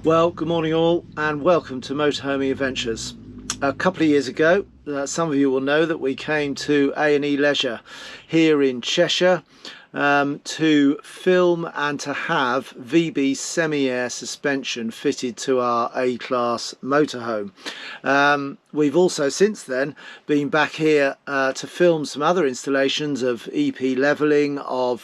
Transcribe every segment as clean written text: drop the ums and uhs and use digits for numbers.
Well, good morning all and welcome to Motorhoming Adventures. A couple of years ago, some of you will know that we came to A&E Leisure here in Cheshire to film and to have VB semi-air suspension fitted to our A Class motorhome. We've also since then been back here to film some other installations of EP levelling, of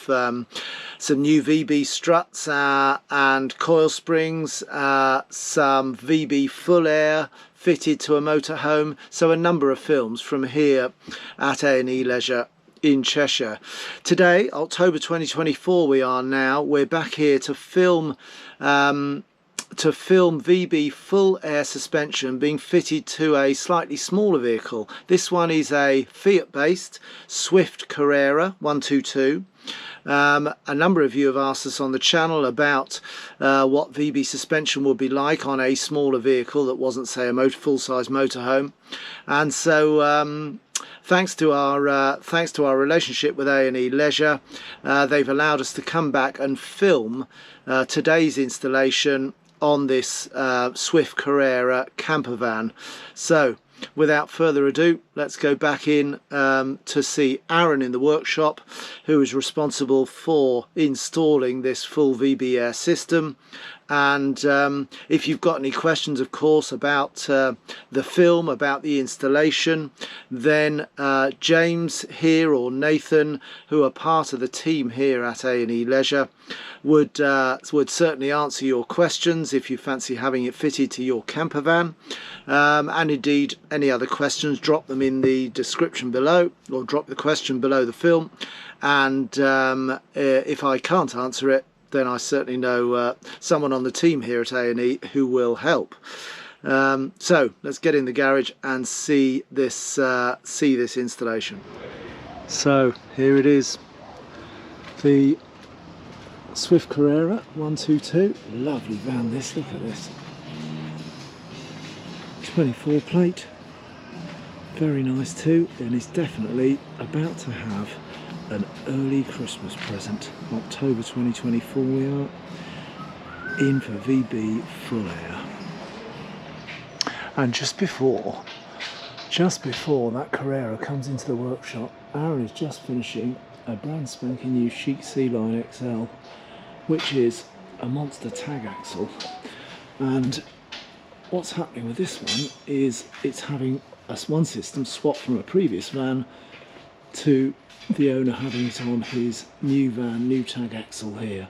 some new VB struts and coil springs, some VB full air fitted to a motorhome, so a number of films from here at A&E Leisure in Cheshire. Today, October 2024, we're back here to film VB full air suspension being fitted to a slightly smaller vehicle. This one is a Fiat based Swift Carrera 122. A number of you have asked us on the channel about what VB suspension would be like on a smaller vehicle that wasn't, say, a full-size motorhome, and so thanks to our relationship with A&E Leisure, they've allowed us to come back and film today's installation on this Swift Carrera campervan. So without further ado, let's go back in to see Aaron in the workshop, who is responsible for installing this full VB air system. And if you've got any questions, of course, about the film, about the installation, then James here or Nathan, who are part of the team here at A&E Leisure, would certainly answer your questions if you fancy having it fitted to your campervan. And indeed, any other questions, drop them in the description below, or drop the question below the film. And if I can't answer it, then I certainly know someone on the team here at A&E who will help. So let's get in the garage and see this installation. So here it is, the Swift Carrera 122. Lovely van this, look at this. 24 plate, very nice too, and it's definitely about to have an early Christmas present. October 2024 we are in for VB full air. And just before that Carrera comes into the workshop, Aaron is just finishing a brand spanking new chic C-Line XL, which is a monster tag axle. And what's happening with this one is it's having one system swapped from a previous van to the owner having it on his new van, new tag axle here.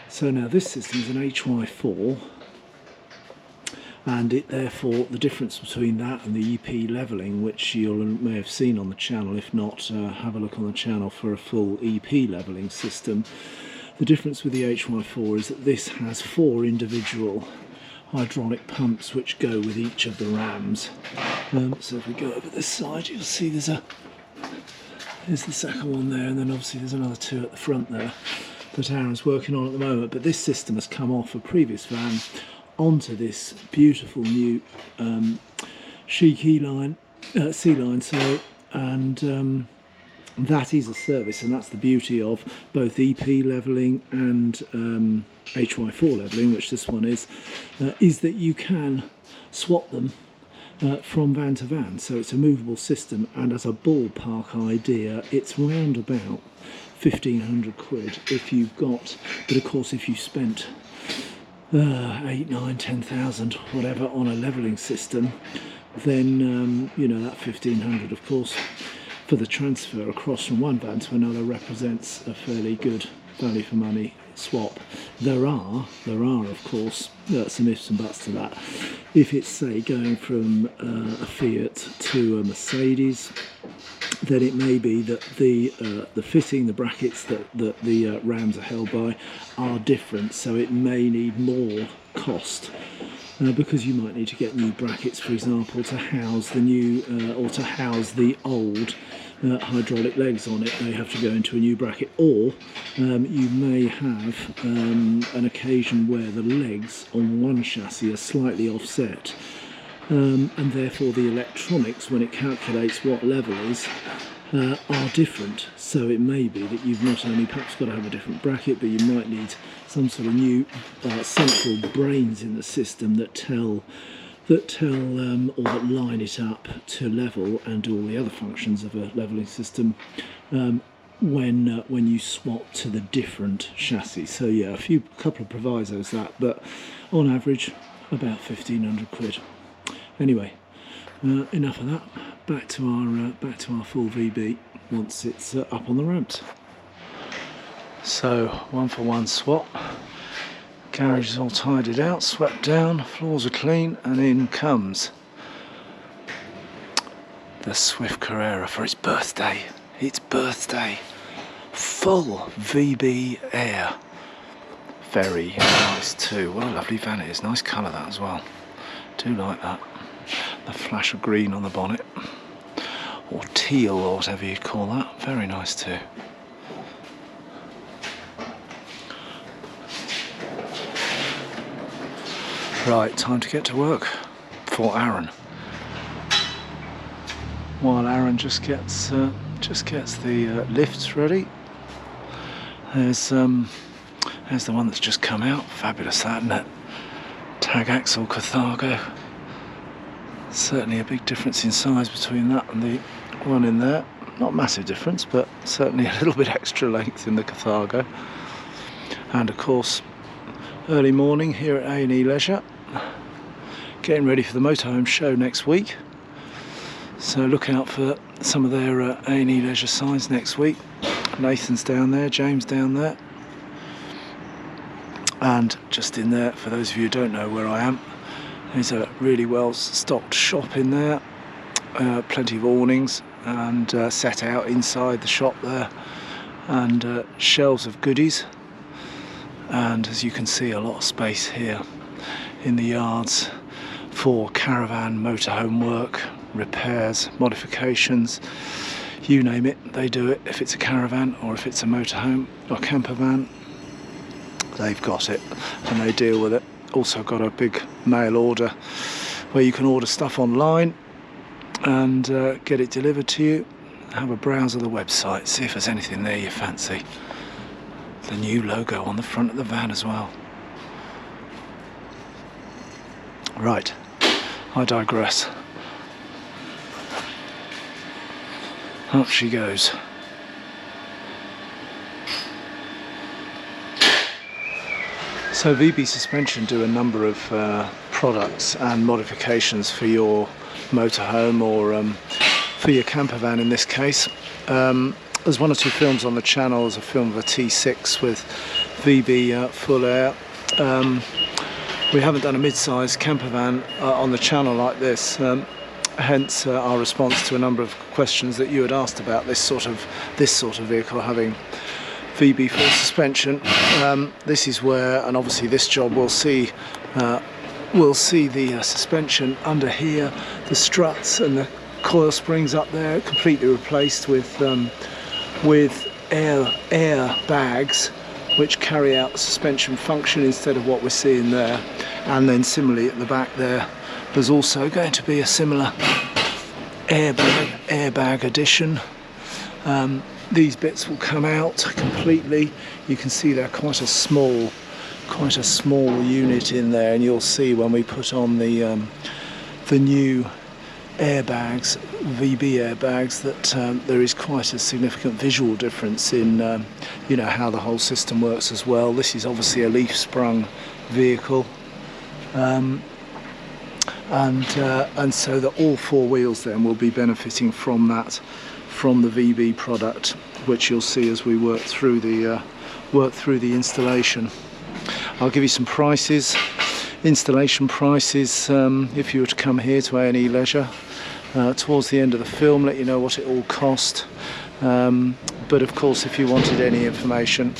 So now this system is an HY4, and it therefore, the difference between that and the EP levelling, which you may have seen on the channel, if not have a look on the channel for a full EP levelling system. The difference with the HY4 is that this has 4 individual hydraulic pumps which go with each of the rams. So if we go over this side, you'll see there's the second one there, and then obviously there's another 2 at the front there that Aaron's working on at the moment. But this system has come off a previous van onto this beautiful new chic C-Line, and that is a service, and that's the beauty of both EP levelling and HY4 levelling, which this one is that you can swap them from van to van. So it's a movable system, and as a ballpark idea, it's round about 1,500 quid if you've got, but of course if you spent 8, 9, 10,000 whatever on a levelling system, then you know, that 1,500 of course for the transfer across from one van to another represents a fairly good value for money swap. There are of course some ifs and buts to that. If it's, say, going from a Fiat to a Mercedes, then it may be that the fitting, the brackets that the rams are held by are different, so it may need more cost. Because you might need to get new brackets, for example, to house the new or to house the old hydraulic legs on it. They have to go into a new bracket, or you may have an occasion where the legs on one chassis are slightly offset, and therefore the electronics, when it calculates what level is, are different. So it may be that you've not only perhaps got to have a different bracket, but you might need some sort of new central brains in the system that tell or that line it up to level and do all the other functions of a leveling system when you swap to the different chassis. So yeah, a couple of provisos that, but on average about 1,500 quid. Anyway, enough of that. Back to our full VB once it's up on the ramps. So 1-for-1 swap. Garage is all tidied out, swept down, floors are clean, and in comes the Swift Carrera for its birthday. Its birthday. Full VB air. Very nice too. What a lovely van it is. Nice colour that as well. Do like that. The flash of green on the bonnet. Or teal or whatever you'd call that. Very nice too. Right, time to get to work for Aaron. While Aaron just gets the lifts ready. There's the one that's just come out. Fabulous, that, isn't it? Tag axle Carthago. Certainly a big difference in size between that and the one in there. Not massive difference, but certainly a little bit extra length in the Carthago. And of course, early morning here at A&E Leisure, getting ready for the motorhome show next week, so look out for some of their A&E Leisure signs next week. Nathan's down there, James down there, and just in there, for those of you who don't know where I am, there's a really well stocked shop in there, plenty of awnings and set out inside the shop there, and shelves of goodies. And as you can see, a lot of space here in the yards for caravan, motorhome work, repairs, modifications, you name it, they do it. If it's a caravan or if it's a motorhome or camper van, they've got it and they deal with it. Also got a big mail order where you can order stuff online and get it delivered to you. Have a browse of the website, see if there's anything there you fancy. The new logo on the front of the van as well. Right, I digress. Up she goes. So VB Suspension do a number of products and modifications for your motorhome or for your camper van in this case. There's one or two films on the channel. There's a film of a T6 with VB full air. We haven't done a mid-size camper van on the channel like this, hence our response to a number of questions that you had asked about this sort of vehicle having VB full suspension. This is where, and obviously this job will see the suspension under here, the struts and the coil springs up there completely replaced with air bags which carry out the suspension function instead of what we're seeing there. And then similarly at the back there's also going to be a similar airbag addition. These bits will come out completely. You can see they're quite a small unit in there, and you'll see when we put on the new airbags, VB airbags, that there is quite a significant visual difference in how the whole system works as well. This is obviously a leaf sprung vehicle, and so that all four wheels then will be benefiting from the VB product, which you'll see as we work through the installation. I'll give you some prices, installation prices, if you were to come here to A&E Leisure towards the end of the film, let you know what it all cost. But of course, if you wanted any information,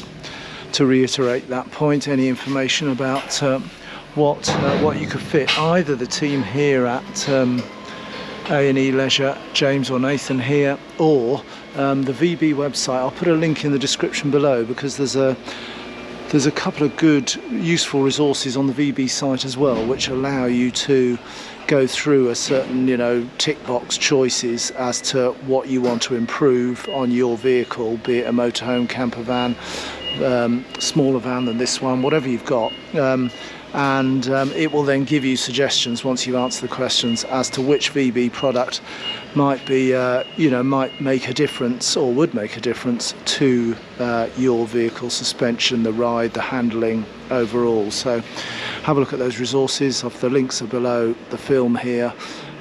to reiterate that point, any information about what you could fit, either the team here at A&E Leisure, James or Nathan here, or the VB website. I'll put a link in the description below, because there's a couple of good useful resources on the VB site as well, which allow you to go through a certain, you know, tick box choices as to what you want to improve on your vehicle, be it a motorhome, camper van, smaller van than this one, whatever you've got. It will then give you suggestions once you've answered the questions as to which VB product might be, you know, might make a difference or would make a difference to your vehicle suspension, the ride, the handling overall. So have a look at those resources. The links are below the film here,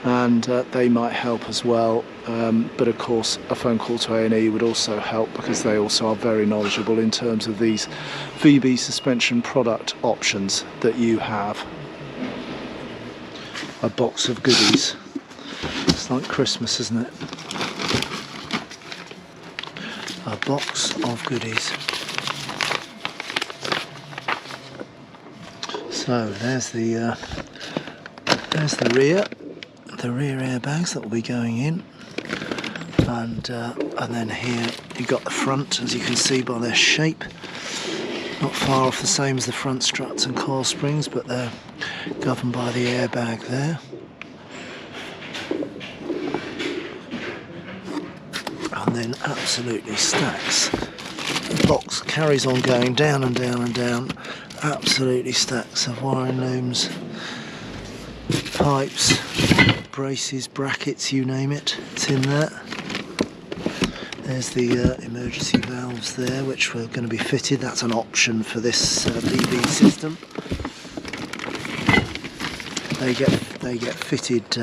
and they might help as well. But of course, a phone call to A&E would also help, because they also are very knowledgeable in terms of these VB suspension product options that you have. A box of goodies. It's like Christmas, isn't it? A box of goodies. So there's the rear airbags that will be going in, and then here you've got the front, as you can see by their shape, not far off the same as the front struts and coil springs, but they're governed by the airbag there. And then absolutely stacks. The box carries on going down and down and down. Absolutely stacks of wiring looms, pipes, braces, brackets, you name it, it's in there. There's the emergency valves there, which were going to be fitted. That's an option for this VB system. They get fitted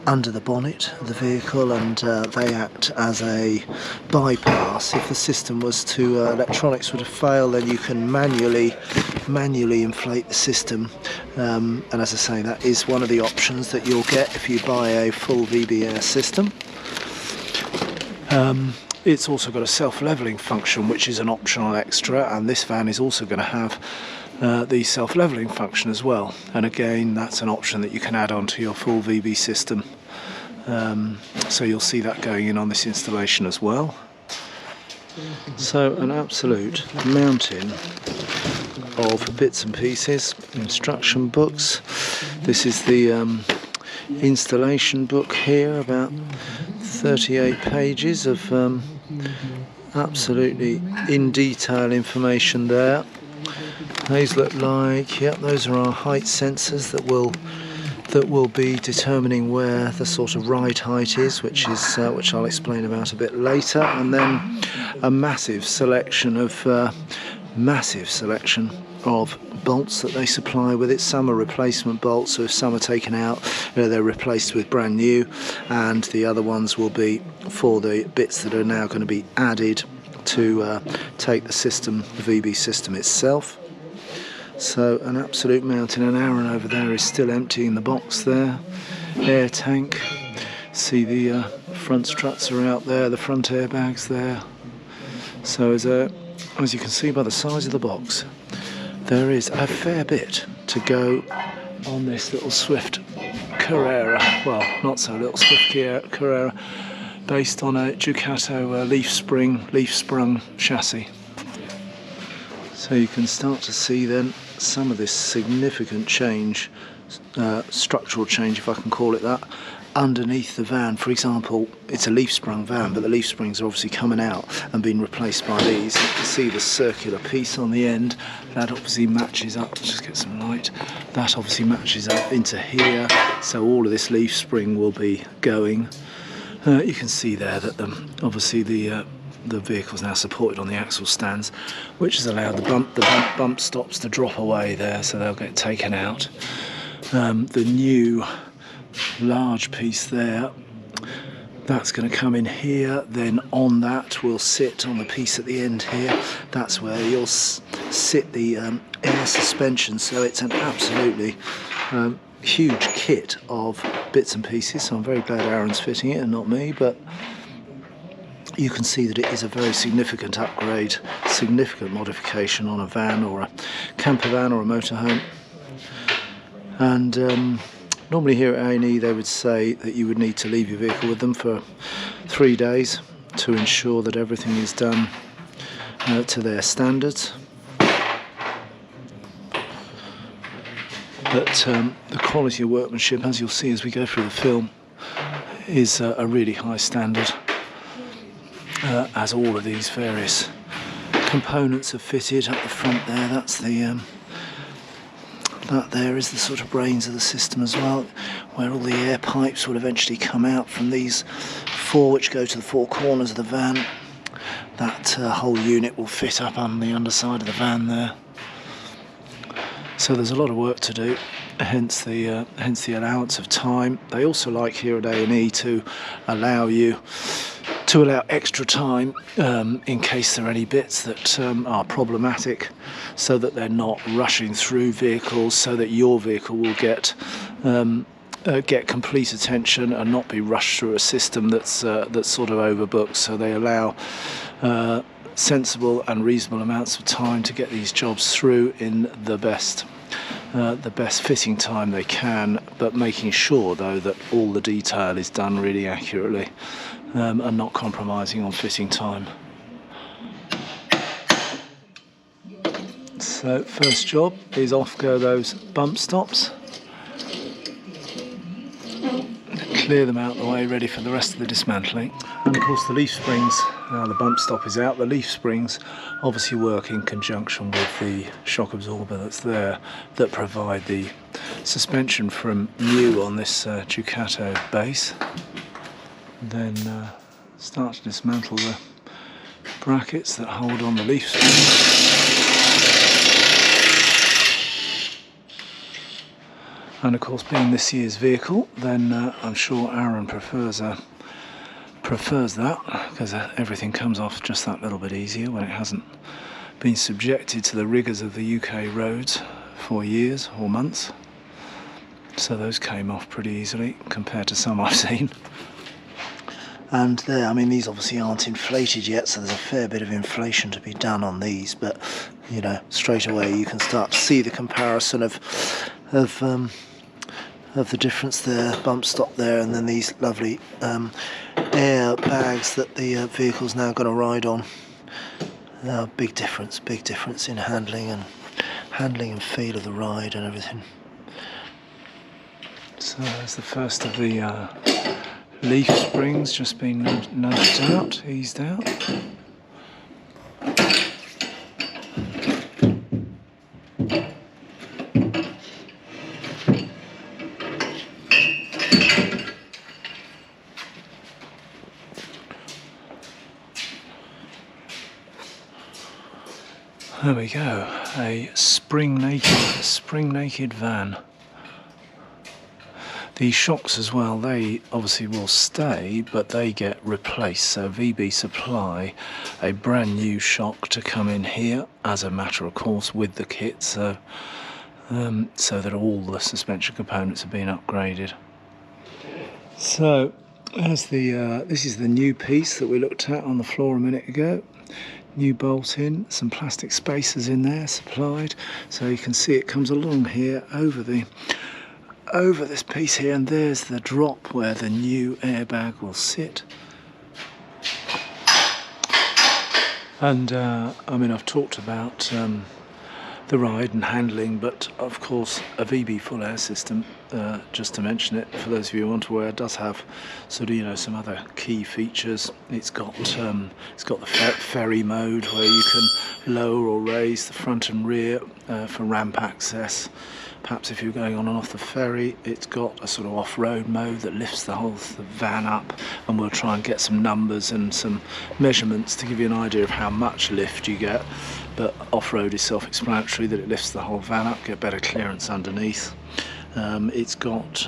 under the bonnet of the vehicle, and they act as a bypass. If the system was to electronics were to fail, then you can manually inflate the system, and as I say, that is one of the options that you'll get if you buy a full VB air system. It's also got a self-leveling function, which is an optional extra, and this van is also going to have the self-leveling function as well, and again, that's an option that you can add on to your full VB system. So you'll see that going in on this installation as well. So an absolute mountain of bits and pieces, instruction books. This is the installation book here, about 38 pages of absolutely in detail information there. These look like, yep, those are our height sensors that will be determining where the sort of ride height is, which I'll explain about a bit later. And then a massive selection of bolts that they supply with it. Some are replacement bolts, so if some are taken out, they're replaced with brand new, and the other ones will be for the bits that are now going to be added to take the system, the VB system itself. So an absolute mountain, and Aaron over there is still emptying the box there. Air tank, see the front struts are out there, the front airbags there. So as you can see by the size of the box, there is a fair bit to go on this little Swift Carrera. Well, not so little Swift Carrera, based on a Ducato leaf sprung chassis. So you can start to see then some of this significant change, structural change if I can call it that, underneath the van. For example, it's a leaf sprung van, but the leaf springs are obviously coming out and being replaced by these. You can see the circular piece on the end, that obviously matches up. Let's just get some light. That obviously matches up into here, so all of this leaf spring will be going. You can see there that obviously the vehicle's now supported on the axle stands, which has allowed the bump stops to drop away there, so they'll get taken out. The new large piece there, that's going to come in here, then on that will sit on the piece at the end here, that's where you'll sit the air suspension. So it's an absolutely huge kit of bits and pieces, so I'm very glad Aaron's fitting it and not me, but you can see that it is a very significant upgrade, significant modification on a van or a camper van or a motorhome. And normally here at A&E they would say that you would need to leave your vehicle with them for 3 days to ensure that everything is done to their standards. But the quality of workmanship, as you'll see as we go through the film, is a really high standard, as all of these various components are fitted. Up the front there, that's the that there is the sort of brains of the system as well, where all the air pipes will eventually come out from these four, which go to the four corners of the van. That whole unit will fit up on the underside of the van there. So there's a lot of work to do, hence the allowance of time. They also like here at A&E to allow extra time in case there are any bits that are problematic, so that they're not rushing through vehicles, so that your vehicle will get complete attention and not be rushed through a system that's sort of overbooked. So they allow sensible and reasonable amounts of time to get these jobs through in the best fitting time they can, but making sure though that all the detail is done really accurately, and not compromising on fitting time. So first job is off go those bump stops. Clear them out of the way, ready for the rest of the dismantling. And of course the leaf springs, the bump stop is out, the leaf springs obviously work in conjunction with the shock absorber that's there, that provide the suspension from new on this Ducato base. Then start to dismantle the brackets that hold on the leaf springs. And of course, being this year's vehicle, then I'm sure Aaron prefers that, because everything comes off just that little bit easier when it hasn't been subjected to the rigours of the UK roads for years or months. So those came off pretty easily compared to some I've seen. And there, I mean, these obviously aren't inflated yet, so there's a fair bit of inflation to be done on these, but you know, straight away you can start to see the comparison of the difference there, bump stop there, and then these lovely air bags that the vehicle's now going to ride on. Big difference in handling and feel of the ride and everything. So there's the first of the leaf springs just been nudged out, eased out. There we go, a spring naked van. The shocks as well, they obviously will stay, but they get replaced. So VB supply a brand new shock to come in here as a matter of course with the kit, so that all the suspension components have been upgraded. So as this is the new piece that we looked at on the floor a minute ago. New bolt in, some plastic spacers in there supplied, so you can see it comes along here over this piece here, and there's the drop where the new airbag will sit. And I mean, I've talked about the ride and handling, but of course a VB full air system, just to mention it for those of you who aren't aware, does have sort of, you know, some other key features. It's got the ferry mode where you can lower or raise the front and rear for ramp access. Perhaps if you're going on and off the ferry, it's got a sort of off-road mode that lifts the van up, and we'll try and get some numbers and some measurements to give you an idea of how much lift you get. But off-road is self-explanatory, that it lifts the whole van up, get better clearance underneath. It's got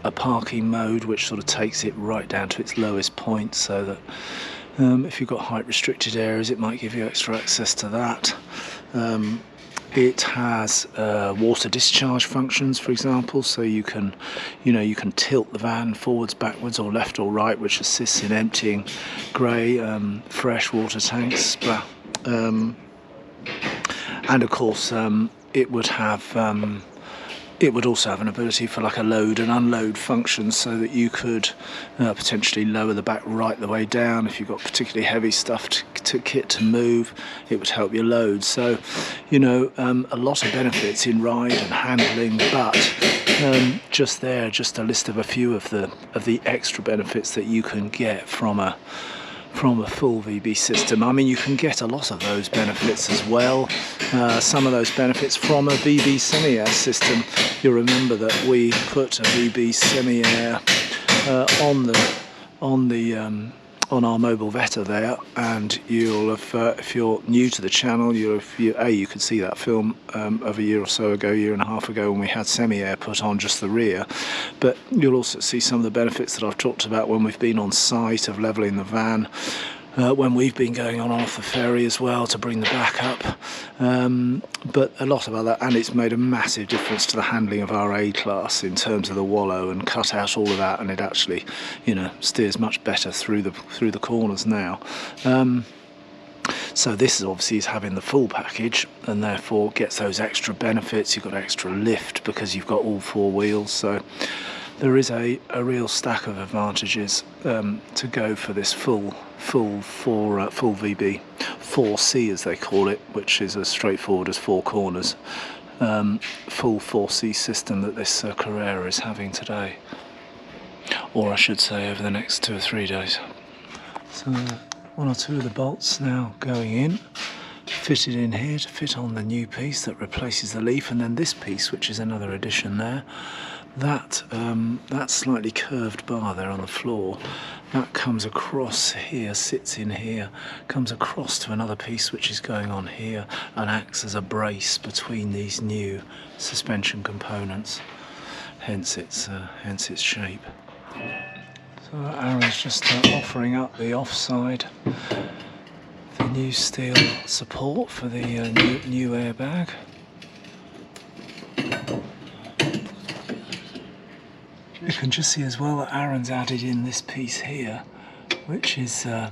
a parking mode which sort of takes it right down to its lowest point, so that if you've got height restricted areas, it might give you extra access to that. It has water discharge functions, for example, so you can tilt the van forwards, backwards, or left or right, which assists in emptying grey, fresh water tanks. And of course, it would also have an ability for like a load and unload function, so that you could potentially lower the back right the way down if you've got particularly heavy stuff kit to move, it would help your load. So, you know, a lot of benefits in ride and handling, but just a list of a few of the extra benefits that you can get from a full VB system. I mean, you can get a lot of those benefits as well. Some of those benefits from a VB semi-air system. You'll remember that we put a VB semi-air on our Mobilvetta there, and you'll have, if you're new to the channel, you could see that film of a year or so ago, year and a half ago, when we had semi-air put on just the rear. But you'll also see some of the benefits that I've talked about when we've been on site of levelling the van, when we've been going on off the ferry as well to bring the back up, but a lot of other, and it's made a massive difference to the handling of our A class in terms of the wallow, and cut out all of that, and it actually, you know, steers much better through the corners now. So this is obviously having the full package, and therefore gets those extra benefits. You've got extra lift because you've got all four wheels, so there is a real stack of advantages to go for this full VB 4C as they call it, which is as straightforward as four corners. Full 4C system that this Carrera is having today, or I should say over the next 2 or 3 days. So one or two of the bolts now going in, fitted in here to fit on the new piece that replaces the leaf, and then this piece, which is another addition there. That slightly curved bar there on the floor, that comes across here, sits in here, comes across to another piece which is going on here, and acts as a brace between these new suspension components. Hence its shape. So Aaron's just offering up the offside, the new steel support for the new airbag. You can just see as well that Aaron's added in this piece here, which is the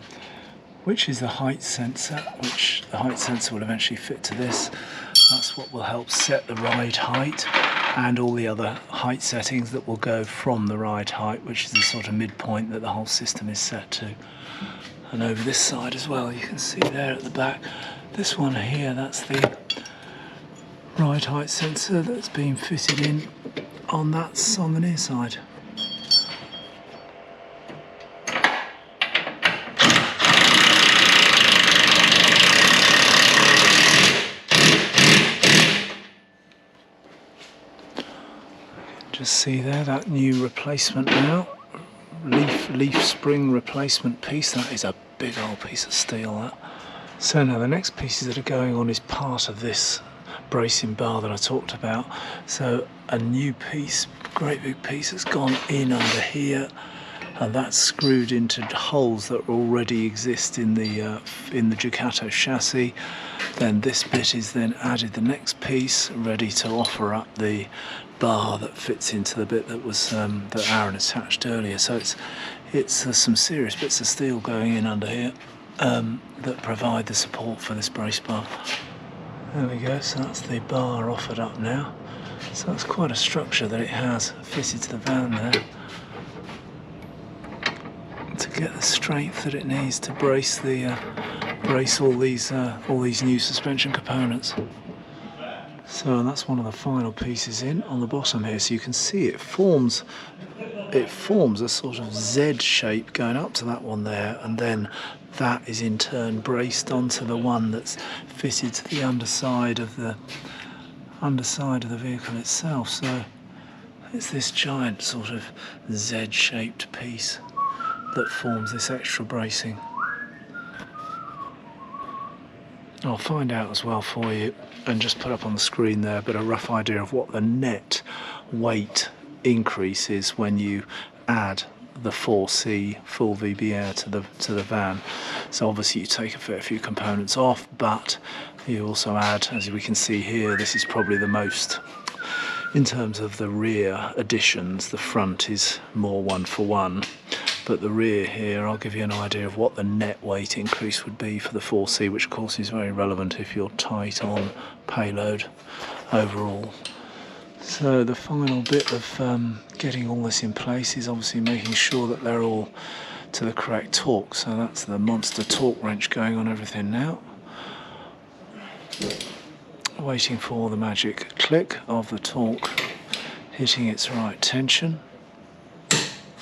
height sensor, which the height sensor will eventually fit to this. That's what will help set the ride height and all the other height settings that will go from the ride height, which is the sort of midpoint that the whole system is set to. And over this side as well, you can see there at the back, this one here, that's the ride height sensor that's been fitted in on the near side. Just see there that new replacement now, leaf spring replacement piece. That is a big old piece of steel, that. So now the next pieces that are going on is part of this bracing bar that I talked about. So a new piece, great big piece, has gone in under here, and that's screwed into holes that already exist in the Ducato chassis. Then this bit is then added, the next piece, ready to offer up the bar that fits into the bit that was that Aaron attached earlier. So it's some serious bits of steel going in under here that provide the support for this brace bar. There we go, so that's the bar offered up now. So that's quite a structure that it has fitted to the van there, to get the strength that it needs to brace all these new suspension components. So that's one of the final pieces in on the bottom here. So you can see it forms a sort of Z shape going up to that one there, and then that is in turn braced onto the one that's fitted to the underside of the vehicle itself. So it's this giant sort of Z-shaped piece that forms this extra bracing. I'll find out as well for you and just put up on the screen there, but a rough idea of what the net weight increase is when you add the 4C full VB Air to the van. So obviously you take a fair few components off, but you also add, as we can see here, this is probably the most in terms of the rear additions. The front is more one for one, but the rear here, I'll give you an idea of what the net weight increase would be for the 4C, which of course is very relevant if you're tight on payload overall. So the final bit of getting all this in place is obviously making sure that they're all to the correct torque. So that's the monster torque wrench going on everything now. Waiting for the magic click of the torque hitting its right tension.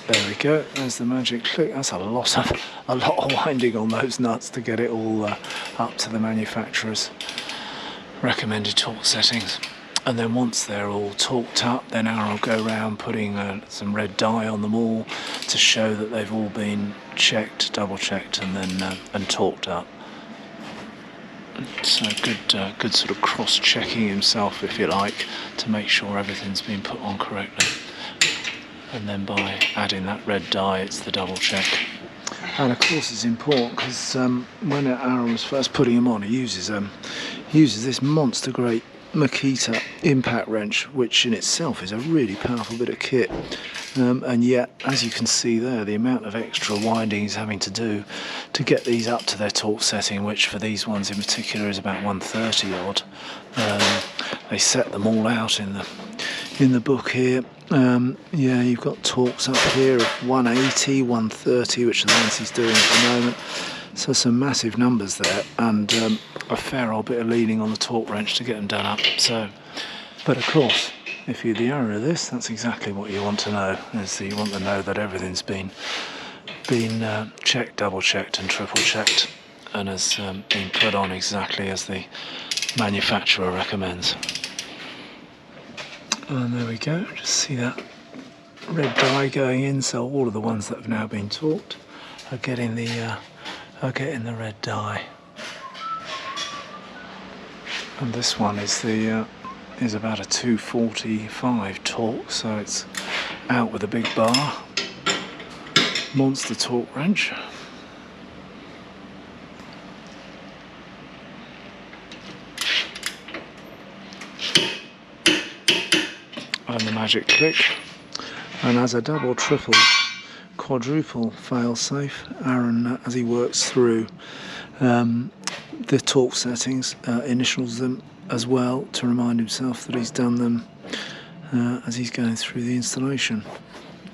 There we go, there's the magic click. That's a lot of winding on those nuts to get it all up to the manufacturer's recommended torque settings. And then once they're all torqued up, then Aaron will go around putting some red dye on them all to show that they've all been checked, double checked, and then and torqued up. So good sort of cross-checking himself, if you like, to make sure everything's been put on correctly. And then by adding that red dye, it's the double check. And of course it's important because when Aaron was first putting him on, he uses this monster great Makita impact wrench, which in itself is a really powerful bit of kit. And yet, as you can see there, the amount of extra winding he's having to do to get these up to their torque setting, which for these ones in particular is about 130 odd. They set them all out in the book here. Yeah, you've got torques up here of 180, 130, which are the ones he's doing at the moment. So some massive numbers there, and a fair old bit of leaning on the torque wrench to get them done up. So, but of course, if you're the owner of this, that's exactly what you want to know. Is that you want to know that everything's been checked, double checked, and triple checked, and has been put on exactly as the manufacturer recommends. And there we go. Just see that red dye going in. So all of the ones that have now been torqued are getting the red dye. And this one is about a 245 torque, so it's out with a big bar. Monster torque wrench. And the magic click. And as a double, triple, quadruple fail-safe, Aaron, as he works through the torque settings, initials them as well to remind himself that he's done them as he's going through the installation.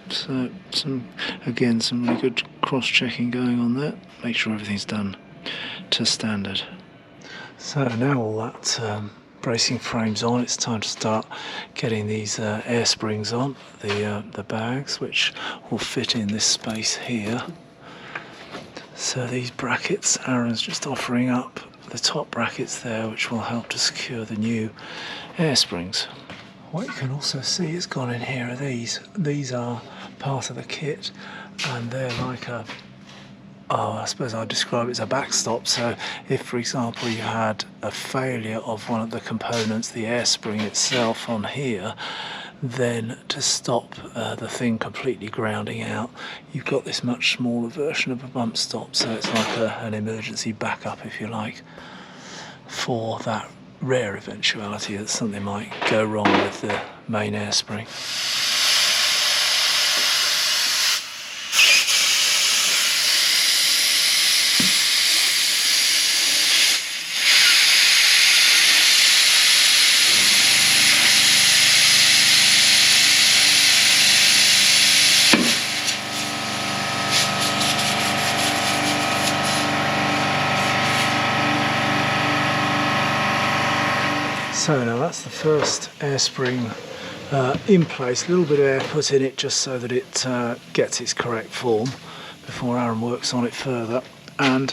So some really good cross-checking going on there. Make sure everything's done to standard. So now all that bracing frames on, it's time to start getting these air springs on the bags, which will fit in this space here. So these brackets, Aaron's just offering up the top brackets there, which will help to secure the new air springs. What you can also see has gone in here are these. These are part of the kit, and they're like I suppose I'd describe it as a backstop. So if, for example, you had a failure of one of the components, the air spring itself on here, then to stop the thing completely grounding out, you've got this much smaller version of a bump stop. So it's like an emergency backup, if you like, for that rare eventuality that something might go wrong with the main air spring. So now that's the first air spring in place, a little bit of air put in it just so that it gets its correct form before Aaron works on it further. And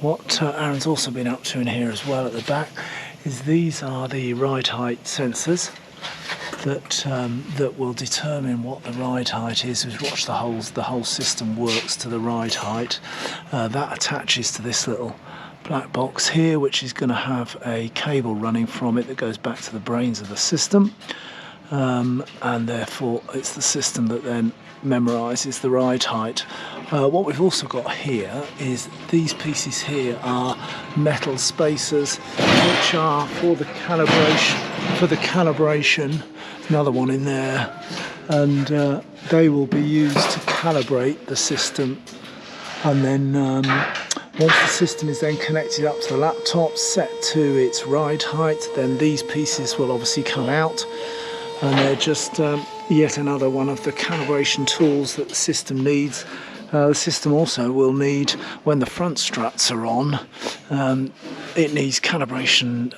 what Aaron's also been up to in here as well at the back is these are the ride height sensors that will determine what the ride height is. We've watched the whole system works to the ride height. That attaches to this little black box here, which is going to have a cable running from it that goes back to the brains of the system, and therefore it's the system that then memorises the ride height. What we've also got here is these pieces here are metal spacers, which are for the calibration. Another one in there, and they will be used to calibrate the system. And then once the system is then connected up to the laptop, set to its ride height, then these pieces will obviously come out, and they're just yet another one of the calibration tools that the system needs The system also will need, when the front struts are on, it needs calibration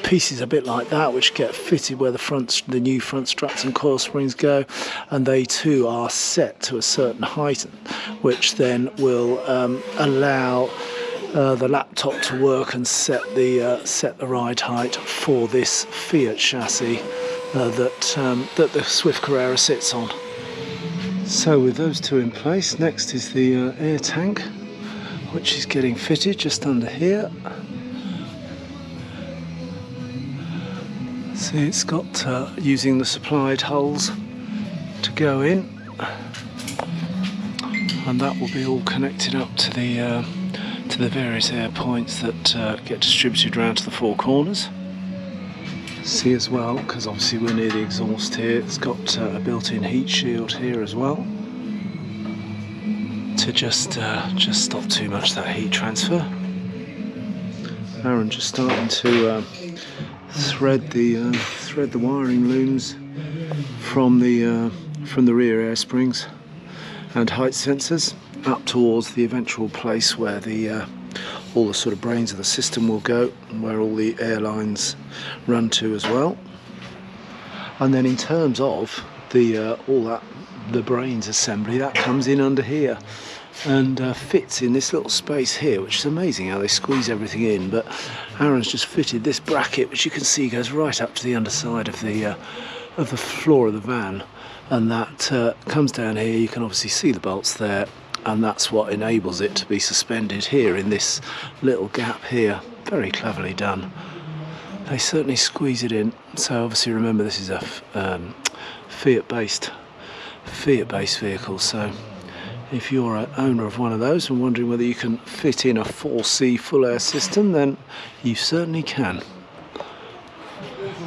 pieces a bit like that, which get fitted where the new front struts and coil springs go, and they too are set to a certain height, which then will allow the laptop to work and set the ride height for this Fiat chassis that the Swift Carrera sits on. So with those two in place, next is the air tank, which is getting fitted just under here. See, it's got using the supplied holes to go in, and that will be all connected up to the various air points that get distributed around to the four corners. See as well, because obviously we're near the exhaust here, it's got a built-in heat shield here as well to just stop too much of that heat transfer. Aaron just starting to thread the wiring looms from the rear air springs and height sensors up towards the eventual place where all the sort of brains of the system will go, and where all the airlines run to as well. And then in terms of the brains assembly, that comes in under here and fits in this little space here, which is amazing how they squeeze everything in. But Aaron's just fitted this bracket, which you can see goes right up to the underside of the floor of the van, and that comes down here. You can obviously see the bolts there, and that's what enables it to be suspended here in this little gap here. Very cleverly done. They certainly squeeze it in. So obviously remember, this is a Fiat-based vehicle, so if you're an owner of one of those and wondering whether you can fit in a 4C full air system, then you certainly can.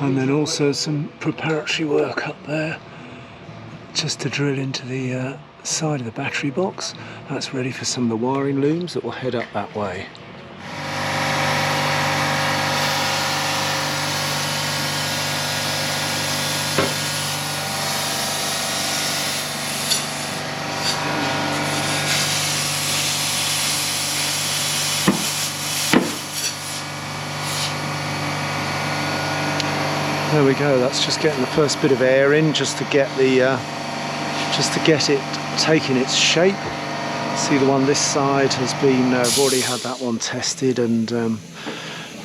And then also some preparatory work up there, just to drill into the side of the battery box. That's ready for some of the wiring looms that will head up that way. There we go, that's just getting the first bit of air in, just to get it taking its shape. See, the one this side has been, I've already had that one tested and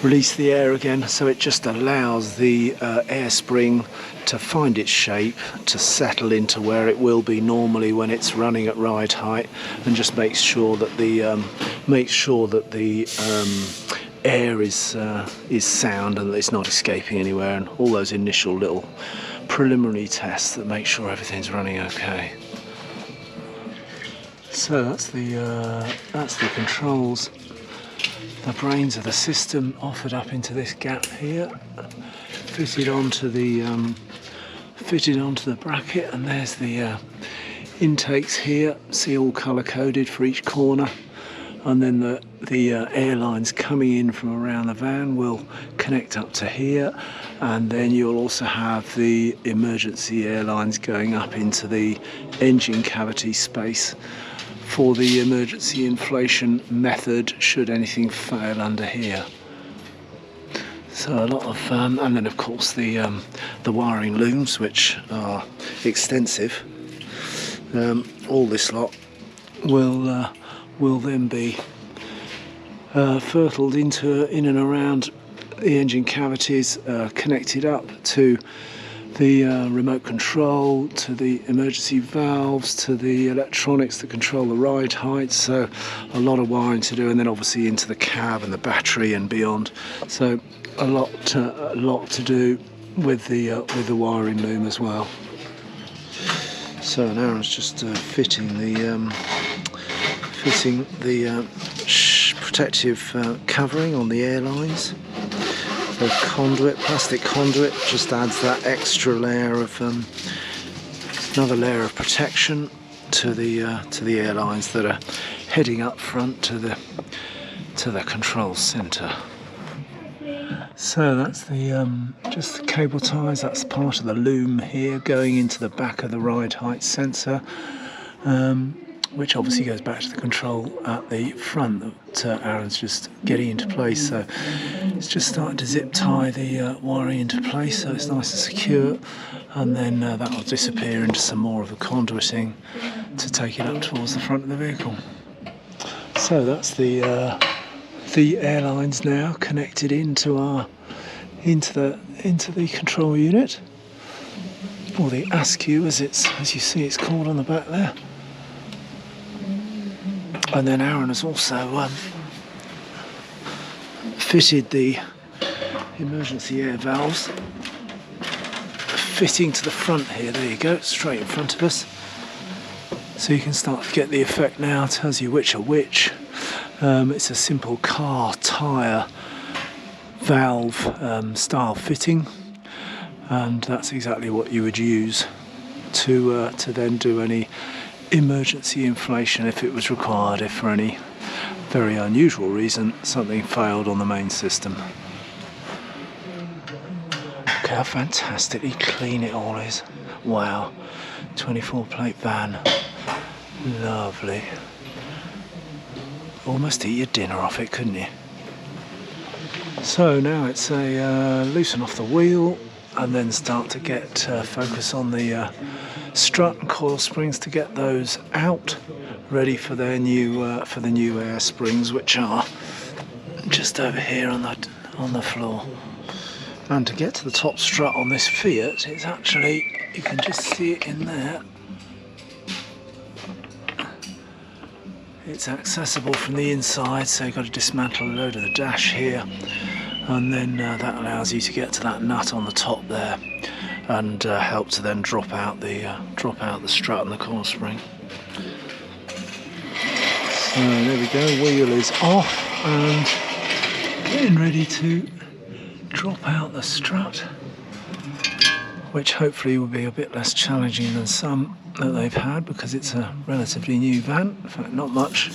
released the air again, so it just allows the air spring to find its shape, to settle into where it will be normally when it's running at ride height, and just makes sure that the air is sound and that it's not escaping anywhere, and all those initial little preliminary tests that make sure everything's running okay. So that's the controls, the brains of the system offered up into this gap here, fitted onto the bracket, and there's the intakes here. See, all colour coded for each corner. And then the airlines coming in from around the van will connect up to here, and then you'll also have the emergency airlines going up into the engine cavity space for the emergency inflation method should anything fail under here. So a lot of and then of course the wiring looms, which are extensive. All this lot will then be furtled in and around the engine cavities, connected up to the remote control, to the emergency valves, to the electronics that control the ride height. So a lot of wiring to do, and then obviously into the cab and the battery and beyond. So a lot to do with the wiring loom as well. So now it's just fitting the protective covering on the airlines. The conduit, plastic conduit, just adds that extra layer of another layer of protection to the airlines that are heading up front to the control centre. So that's just the cable ties. That's part of the loom here going into the back of the ride height sensor. which obviously goes back to the control at the front that Aaron's just getting into place. So it's just starting to zip tie the wiring into place so it's nice and secure, and then that will disappear into some more of the conduiting to take it up towards the front of the vehicle. So that's the airlines now connected into the control unit, or the ASCU as you see it's called on the back there. And then Aaron has also fitted the emergency air valves, fitting to the front here. There you go, straight in front of us. So you can start to get the effect now. It tells you which are which. It's a simple car tyre valve style fitting, and that's exactly what you would use to then do any emergency inflation if it was required, if for any very unusual reason something failed on the main system. Look how fantastically clean it all is. Wow, 24 plate van, lovely. Almost eat your dinner off it, couldn't you? So now it's a loosen off the wheel and then start to get focus on the strut and coil springs to get those out, ready for their new for the new air springs, which are just over here on the floor. And to get to the top strut on this Fiat, it's actually, you can just see it in there. It's accessible from the inside, so you've got to dismantle a load of the dash here, and then that allows you to get to that nut on the top there, and help to then drop out the strut and the coil spring. So there we go, wheel is off and getting ready to drop out the strut, which hopefully will be a bit less challenging than some that they've had, because it's a relatively new van. In fact, not much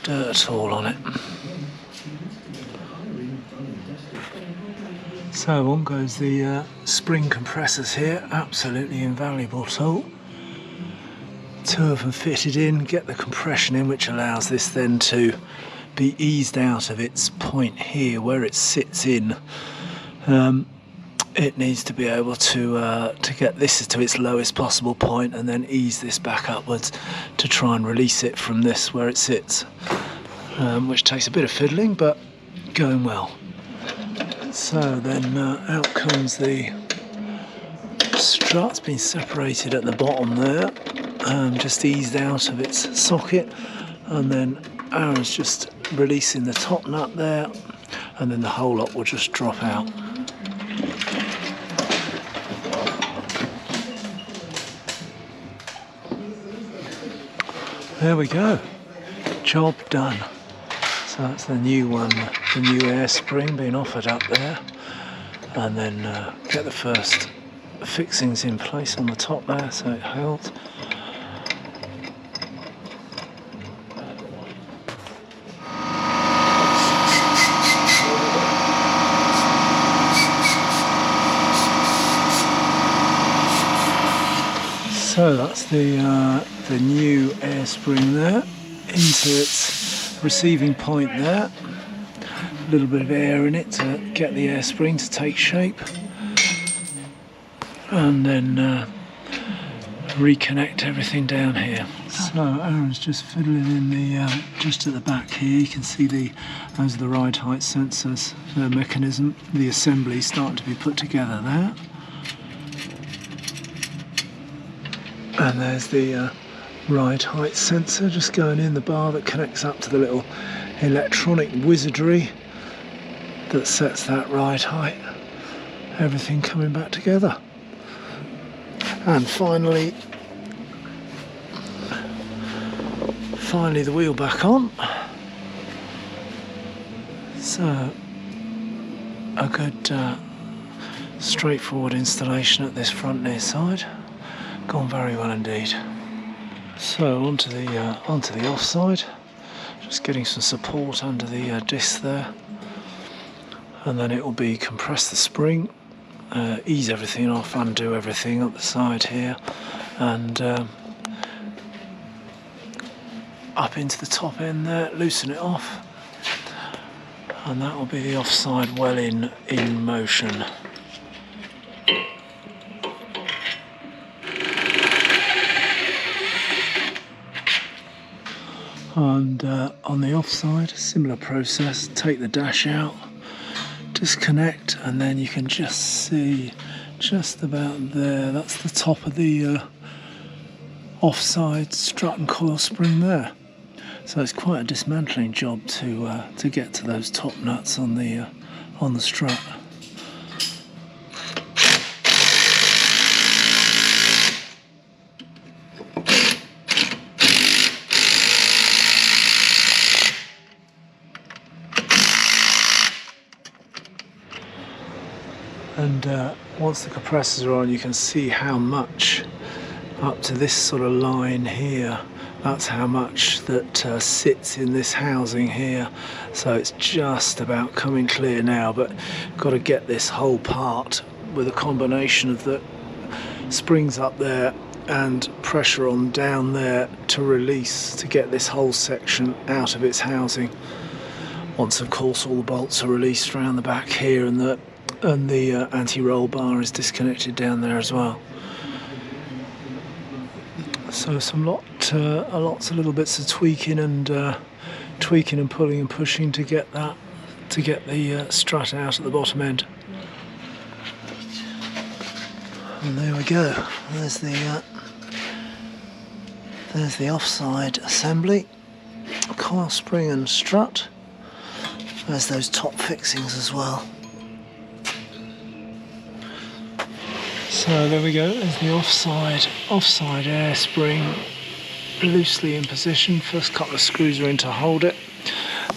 dirt at all on it. So on goes the spring compressors here, absolutely invaluable tool. Two of them fitted in, get the compression in, which allows this then to be eased out of its point here where it sits in. It needs to be able to get this to its lowest possible point and then ease this back upwards to try and release it from this where it sits, which takes a bit of fiddling, but going well. So then out comes the strut. It's been separated at the bottom there, just eased out of its socket, and then Aaron's just releasing the top nut there, and then the whole lot will just drop out. There we go, job done. So that's the new one, the new air spring being offered up there, and then get the first fixings in place on the top there so it held. So that's the new air spring there into its receiving point there. A little bit of air in it to get the air spring to take shape, and then reconnect everything down here. So Aaron's just fiddling in the just at the back here. You can see those are the ride height sensors, the mechanism, the assembly starting to be put together there. And there's the ride height sensor just going in the bar that connects up to the little electronic wizardry that sets that ride height. Everything coming back together. And finally the wheel back on. So a good straightforward installation at this front near side. Gone very well indeed. So onto the offside, just getting some support under the disc there, and then it will be compress the spring, ease everything off, undo everything up the side here, and up into the top end there, loosen it off, and that will be the offside well in motion. And on the offside, similar process, take the dash out, disconnect, and then you can just see just about there, that's the top of the offside strut and coil spring there. So it's quite a dismantling job to get to those top nuts on the strut. And once the compressors are on, you can see how much up to this sort of line here, that's how much that sits in this housing here. So it's just about coming clear now, but got to get this whole part with a combination of the springs up there and pressure on down there to release, to get this whole section out of its housing. Once of course all the bolts are released around the back here, and the anti-roll bar is disconnected down there as well. So lots of little bits of tweaking and pulling and pushing to get the strut out at the bottom end. And there we go. There's the offside assembly, coil spring and strut. There's those top fixings as well. So there we go, there's the offside air spring loosely in position. First couple of screws are in to hold it,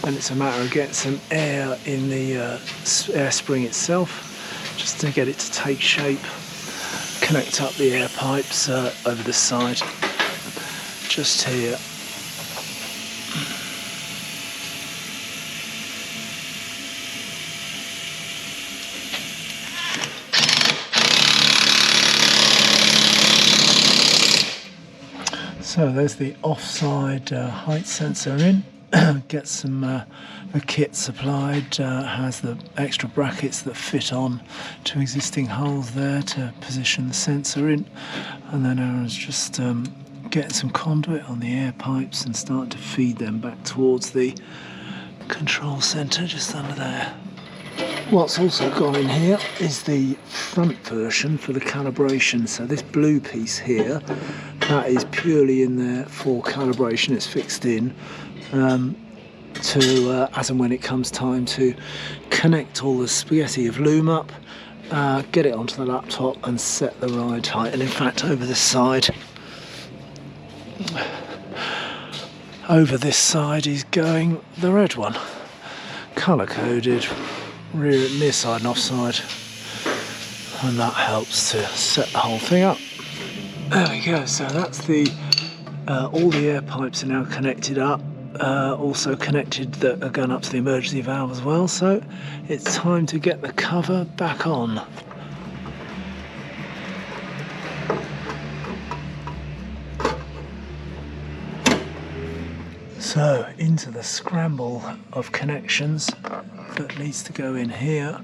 then it's a matter of getting some air in the air spring itself, just to get it to take shape. Connect up the air pipes over the side, just here. So there's the offside height sensor in. Get some the kit supplied, has the extra brackets that fit on to existing holes there to position the sensor in, and then Aaron's just getting some conduit on the air pipes and starting to feed them back towards the control centre just under there. What's also gone in here is the front version for the calibration. So this blue piece here, that is purely in there for calibration. It's fixed in to as and when it comes time to connect all the spaghetti of loom up, get it onto the laptop and set the ride height. And in fact over this side is going the red one, colour coded, near side and offside, and that helps to set the whole thing up. There we go. So that's the all the air pipes are now connected up, also connected that are going up to the emergency valve as well. So it's time to get the cover back on. So into the scramble of connections that needs to go in here.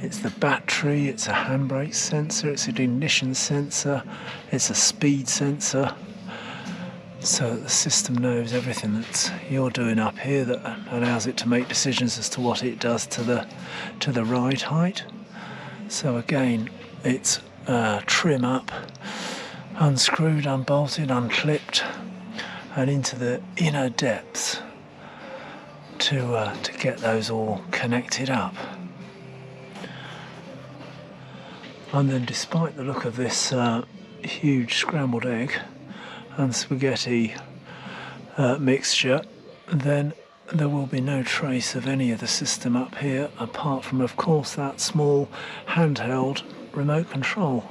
It's the battery, it's a handbrake sensor, it's an ignition sensor, it's a speed sensor, so that the system knows everything that you're doing up here, that allows it to make decisions as to what it does to the ride height. So again, it's trim up, unscrewed, unbolted, unclipped, and into the inner depths to get those all connected up. And then, despite the look of this huge scrambled egg and spaghetti mixture, then there will be no trace of any of the system up here, apart from of course that small handheld remote control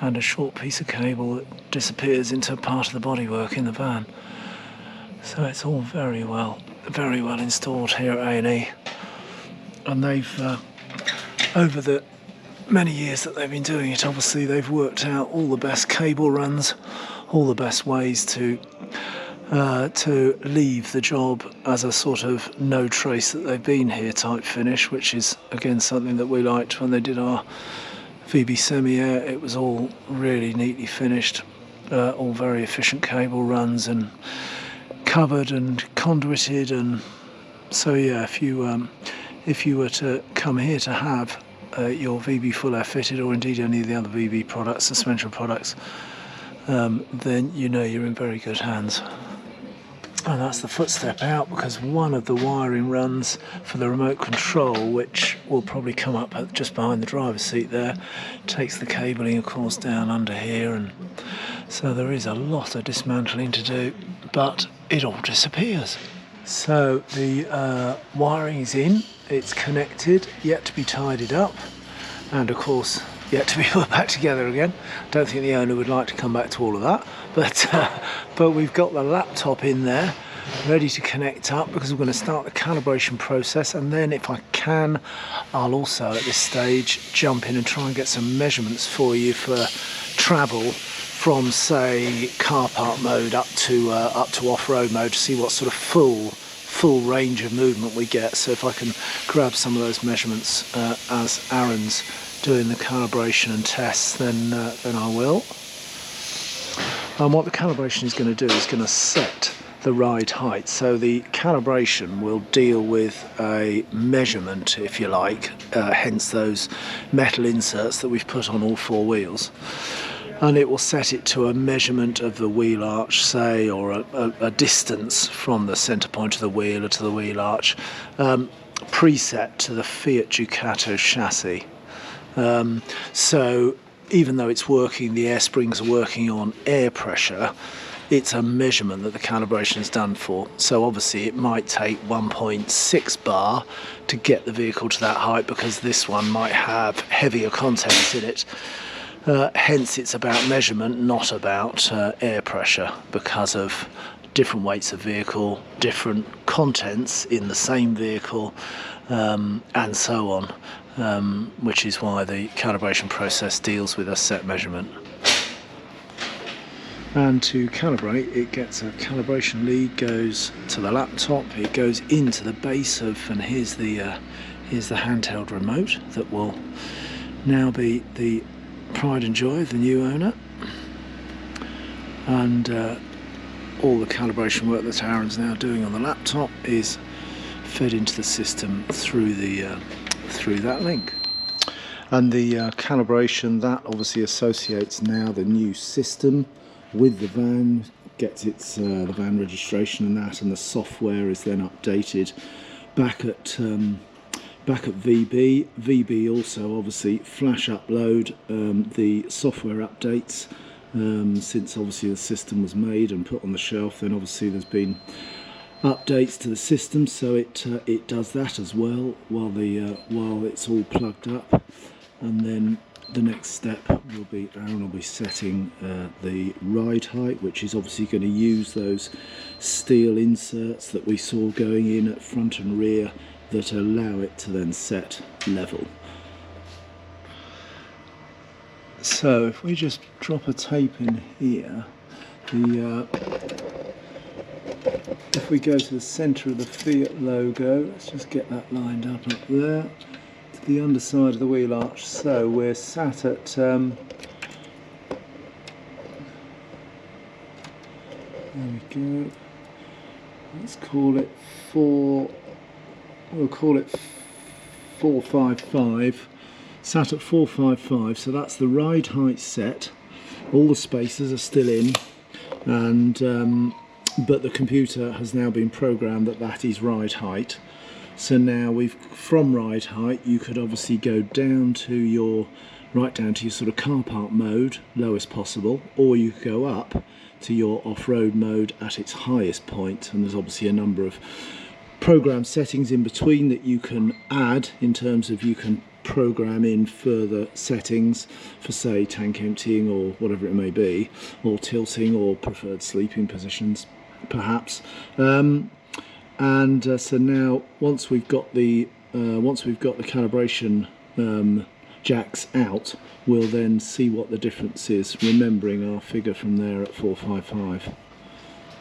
and a short piece of cable that disappears into part of the bodywork in the van. So it's all very well installed here at A&E, and they've over the many years that they've been doing it, obviously they've worked out all the best cable runs, all the best ways to to leave the job as a sort of no trace that they've been here type finish, which is again something that we liked when they did our VB Semi-Air. It was all really neatly finished, all very efficient cable runs and covered and conduited, and so yeah, if you were to come here to have your VB full air fitted, or indeed any of the other VB products, suspension products, then you know you're in very good hands. And that's the footstep out, because one of the wiring runs for the remote control, which will probably come up just behind the driver's seat there, takes the cabling of course down under here, and so there is a lot of dismantling to do, but it all disappears. So the wiring is in, it's connected, yet to be tidied up, and of course yet to be put back together again. Don't think the owner would like to come back to all of that, but we've got the laptop in there ready to connect up, because we're going to start the calibration process, and then if I can, I'll also at this stage jump in and try and get some measurements for you for travel from, say, car park mode up to off-road mode, to see what sort of full range of movement we get. So if I can grab some of those measurements as Aaron's doing the calibration and tests, then I will. And what the calibration is going to do is going to set the ride height. So the calibration will deal with a measurement, if you like, hence those metal inserts that we've put on all four wheels. And it will set it to a measurement of the wheel arch, say, or a distance from the centre point of the wheel or to the wheel arch, preset to the Fiat Ducato chassis. So even though it's working, the air springs are working on air pressure, it's a measurement that the calibration is done for. So obviously it might take 1.6 bar to get the vehicle to that height, because this one might have heavier contents in it. Hence it's about measurement, not about air pressure, because of different weights of vehicle, different contents in the same vehicle, and so on, which is why the calibration process deals with a set measurement. And to calibrate, it gets a calibration lead, goes to the laptop, it goes into the base of, and here's the handheld remote that will now be the pride and joy of the new owner, and all the calibration work that Aaron's now doing on the laptop is fed into the system through that link. And the calibration, that obviously associates now the new system with the van, gets its the van registration and that, and the software is then updated back at VB. VB also obviously flash upload the software updates since obviously the system was made and put on the shelf. Then obviously there's been updates to the system, so it does that as well while it's all plugged up. And then the next step will be Aaron will be setting the ride height, which is obviously going to use those steel inserts that we saw going in at front and rear that allow it to then set level. So if we just drop a tape in here, if we go to the centre of the Fiat logo, let's just get that lined up there, to the underside of the wheel arch. So we're sat at there we go, let's call it we'll call it 455, sat at 455, so that's the ride height set. All the spaces are still in, and but the computer has now been programmed that is ride height. So now from ride height you could obviously go down to right down to your sort of car park mode, lowest possible, or you could go up to your off-road mode at its highest point, and there's obviously a number of program settings in between that you can add, in terms of you can program in further settings for, say, tank emptying or whatever it may be, or tilting, or preferred sleeping positions perhaps. So now once we've got the calibration jacks out, we'll then see what the difference is, remembering our figure from there at 455.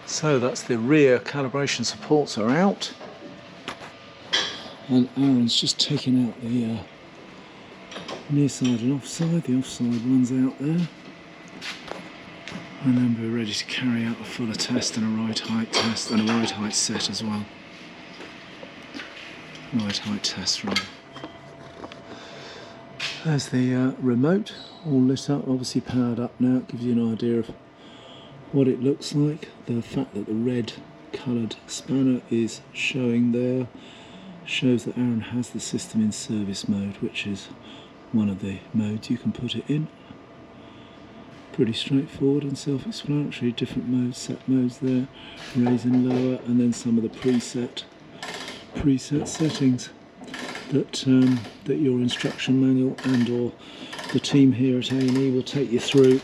So that's the rear calibration supports are out, and Aaron's just taking out the near side and offside. The offside one's out there, and then we're ready to carry out a fuller test and a ride height test and a ride height set as well. Ride height test, right. There's the remote, all lit up, obviously powered up now. It gives you an idea of what it looks like. The fact that the red coloured spanner is showing there shows that Aaron has the system in service mode, which is one of the modes you can put it in. Pretty straightforward and self-explanatory. Different modes, set modes there, raise and lower, and then some of the preset settings that your instruction manual and or the team here at A&E will take you through.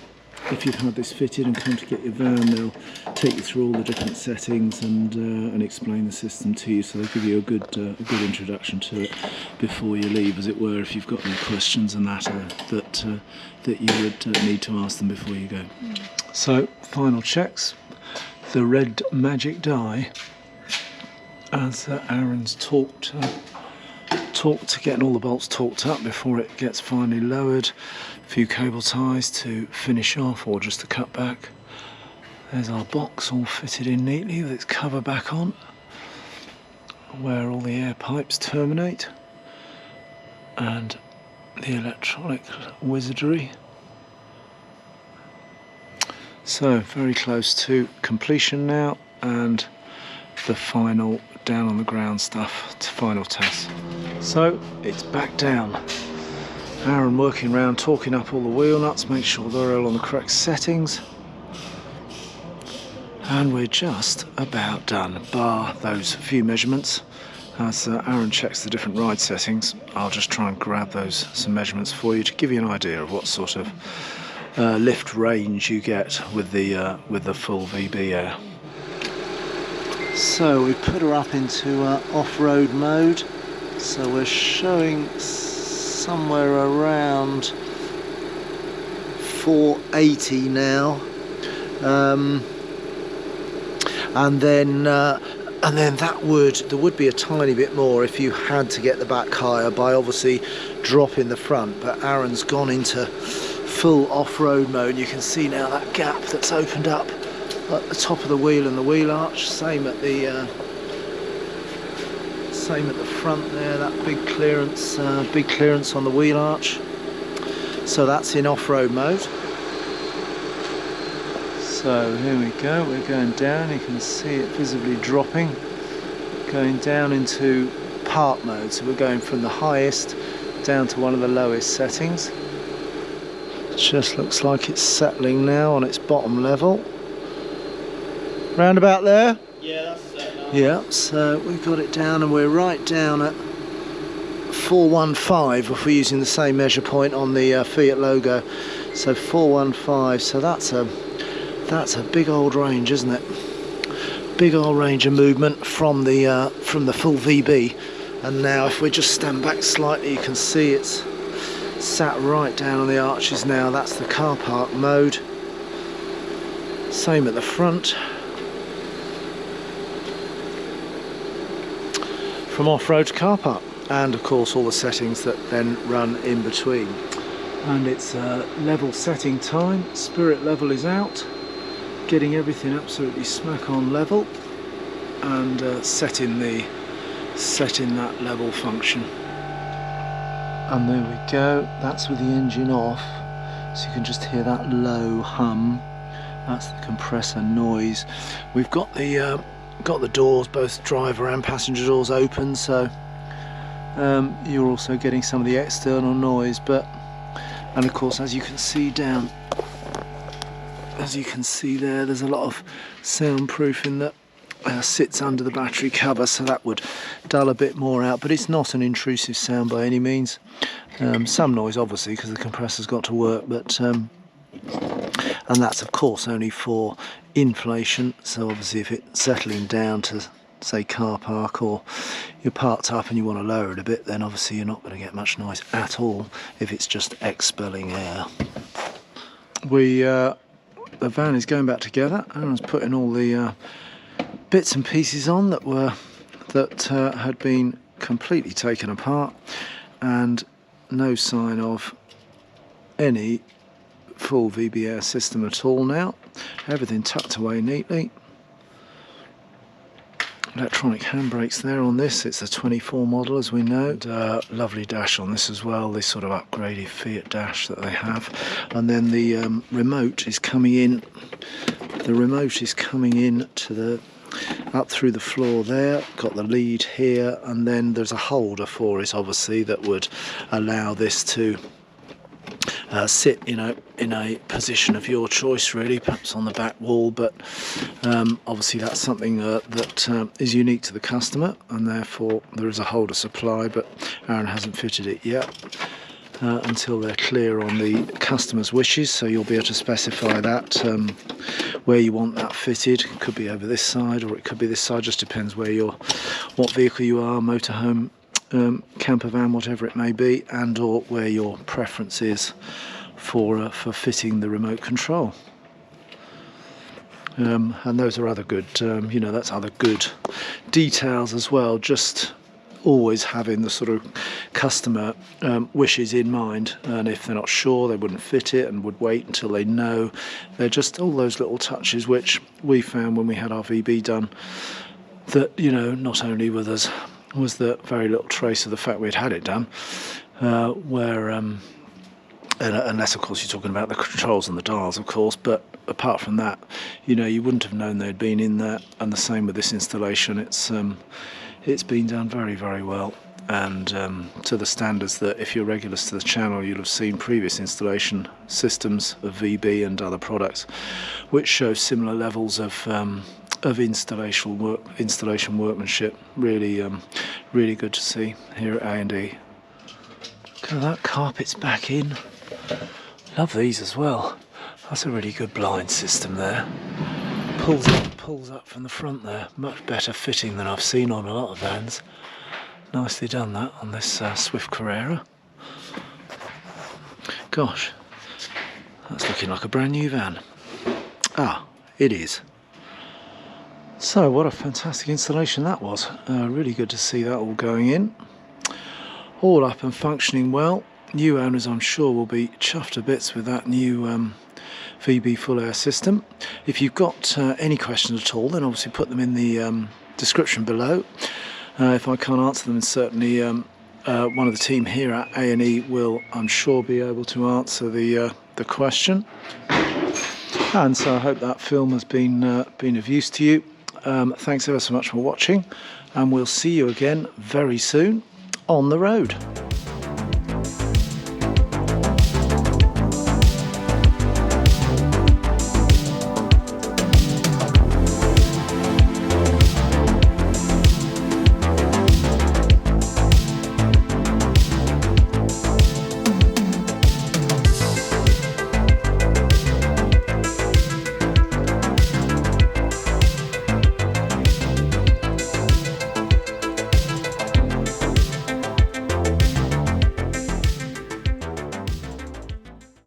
If you've had this fitted and come to get your van, they'll take you through all the different settings and explain the system to you. So they'll give you a good introduction to it before you leave, as it were. If you've got any questions and that you would need to ask them before you go. So final checks. The red magic die, as Aaron's talked to getting all the bolts torqued up before it gets finally lowered. A few cable ties to finish off or just to cut back. There's our box all fitted in neatly with its cover back on, where all the air pipes terminate, and the electronic wizardry. So very close to completion now, and the final down on the ground stuff to final test. So it's back down. Aaron working around, torquing up all the wheel nuts, make sure they're all on the correct settings, and we're just about done, bar those few measurements. As Aaron checks the different ride settings, I'll just try and grab some measurements for you to give you an idea of what sort of lift range you get with the full VB Air. So we put her up into off-road mode, so we're showing somewhere around 480 now, and then there would be a tiny bit more if you had to get the back higher by obviously dropping the front, but Aaron's gone into full off-road mode. You can see now that gap that's opened up at the top of the wheel and the wheel arch, same at the front there, that big clearance on the wheel arch. So that's in off-road mode. So here we go, we're going down, you can see it visibly dropping, going down into park mode, so we're going from the highest down to one of the lowest settings. It just looks like it's settling now on its bottom level. Round about there? Yeah, that's set now. Yeah, so we've got it down and we're right down at 415 if we're using the same measure point on the Fiat logo. So 415, so that's a big old range, isn't it? Big old range of movement from the full VB. And now if we just stand back slightly, you can see it's sat right down on the arches now. That's the car park mode. Same at the front. From off-road to car park, and of course all the settings that then run in between. And it's level setting time. Spirit level is out, getting everything absolutely smack on level, and setting that level function. And there we go, that's with the engine off, so you can just hear that low hum. That's the compressor noise. We've got the doors, both driver and passenger doors, open, so you're also getting some of the external noise. And of course, as you can see there, there's a lot of soundproofing that sits under the battery cover, so that would dull a bit more out, but it's not an intrusive sound by any means. Some noise obviously because the compressor's got to work, but and that's of course only for inflation. So obviously if it's settling down to say car park, or you're parked up and you want to lower it a bit, then obviously you're not going to get much noise at all if it's just expelling air. We the van is going back together. Aaron's putting all the bits and pieces on that had been completely taken apart, and no sign of any full VB air system at all now. Everything tucked away neatly. Electronic handbrakes there on this. It's a 24 model, as we know. And, lovely dash on this as well, this sort of upgraded Fiat dash that they have. And then the remote is coming in. The remote is coming in to the up through the floor there. Got the lead here, and then there's a holder for it, obviously, that would allow this to sit in a position of your choice, really, perhaps on the back wall, but obviously that's something that is unique to the customer, and therefore there is a holder supply, but Aaron hasn't fitted it yet until they're clear on the customer's wishes. So you'll be able to specify that where you want that fitted. It could be over this side or it could be this side, just depends what vehicle you are, motorhome, campervan, whatever it may be, and or where your preference is for fitting the remote control. And those are other good, that's other good details as well. Just always having the sort of customer wishes in mind, and if they're not sure, they wouldn't fit it and would wait until they know. They're just all those little touches which we found when we had our VB done, that not only was the very little trace of the fact we'd had it done, unless of course you're talking about the controls and the dials, of course, but apart from that, you wouldn't have known they'd been in there. And the same with this installation. It's been done very, very well, and to the standards that, if you're regulars to the channel, you'll have seen previous installation systems of VB and other products which show similar levels of installation workmanship. Really really good to see here at A&E. Look at that, carpet's back in. Love these as well. That's a really good blind system there. Pulls up from the front there. Much better fitting than I've seen on a lot of vans. Nicely done that on this Swift Carrera. Gosh, that's looking like a brand new van. Ah, it is. So what a fantastic installation that was. Really good to see that all going in. All up and functioning well. New owners, I'm sure, will be chuffed to bits with that new VB full air system. If you've got any questions at all, then obviously put them in the description below. If I can't answer them, certainly one of the team here at A&E will, I'm sure, be able to answer the question. And so I hope that film has been of use to you. Thanks ever so much for watching, and we'll see you again very soon on the road.